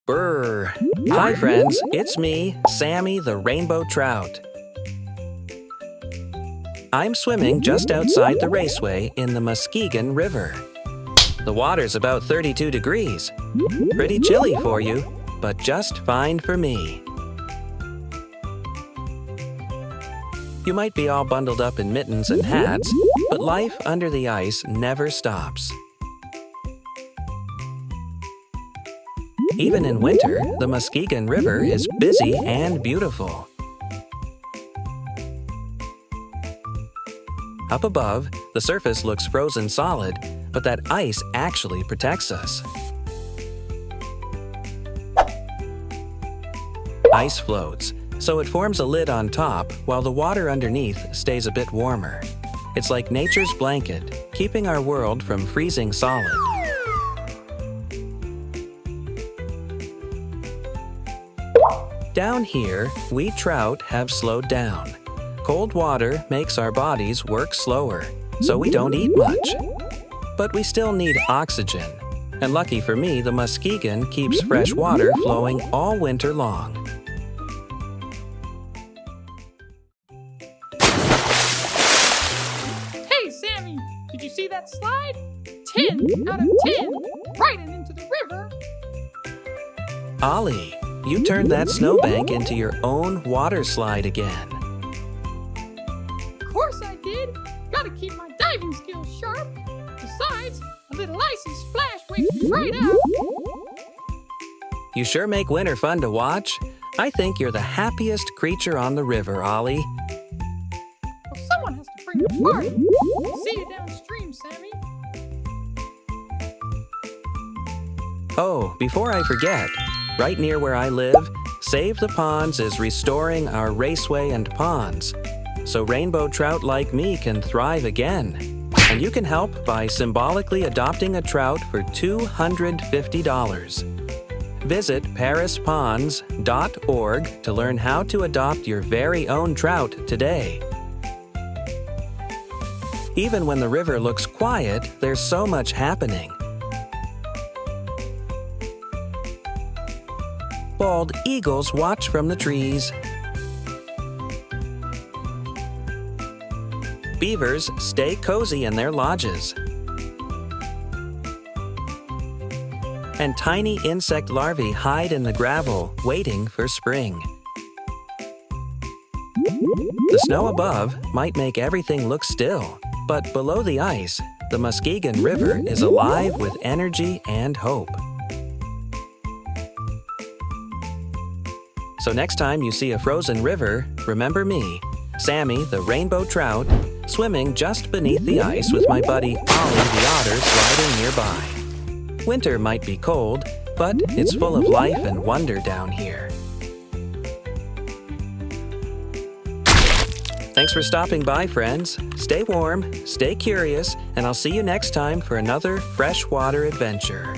Brr! Hi friends, it's me, Sammy the Rainbow Trout. I'm swimming just outside the raceway in the Muskegon River. The water's about 32 degrees. Pretty chilly for you, but just fine for me. You might be all bundled up in mittens and hats, but life under the ice never stops. Even in winter, the Muskegon River is busy and beautiful. Up above, the surface looks frozen solid, but that ice actually protects us. Ice floats, so it forms a lid on top while the water underneath stays a bit warmer. It's like nature's blanket, keeping our world from freezing solid. Down here, we trout have slowed down. Cold water makes our bodies work slower, so we don't eat much. But we still need oxygen. And lucky for me, the Muskegon keeps fresh water flowing all winter long. Hey, Sammy! Did you see that slide? 10 out of 10! Right into the river! Ollie, you turned that snowbank into your own water slide again. Of course I did! Gotta keep my diving skills sharp! Besides, a little icy splash wakes me right up! You sure make winter fun to watch. I think you're the happiest creature on the river, Ollie. Well, someone has to bring the party! See you downstream, Sammy! Oh, before I forget, right near where I live, Save the Ponds is restoring our raceway and ponds, so rainbow trout like me can thrive again. And you can help by symbolically adopting a trout for $250. Visit parisponds.org to learn how to adopt your very own trout today. Even when the river looks quiet, there's so much happening. Bald eagles watch from the trees. Beavers stay cozy in their lodges. And tiny insect larvae hide in the gravel, waiting for spring. The snow above might make everything look still, but below the ice, the Muskegon River is alive with energy and hope. So next time you see a frozen river, remember me, Sammy the Rainbow Trout, swimming just beneath the ice with my buddy Ollie the Otter sliding nearby. Winter might be cold, but it's full of life and wonder down here. Thanks for stopping by, friends. Stay warm, stay curious, and I'll see you next time for another freshwater adventure.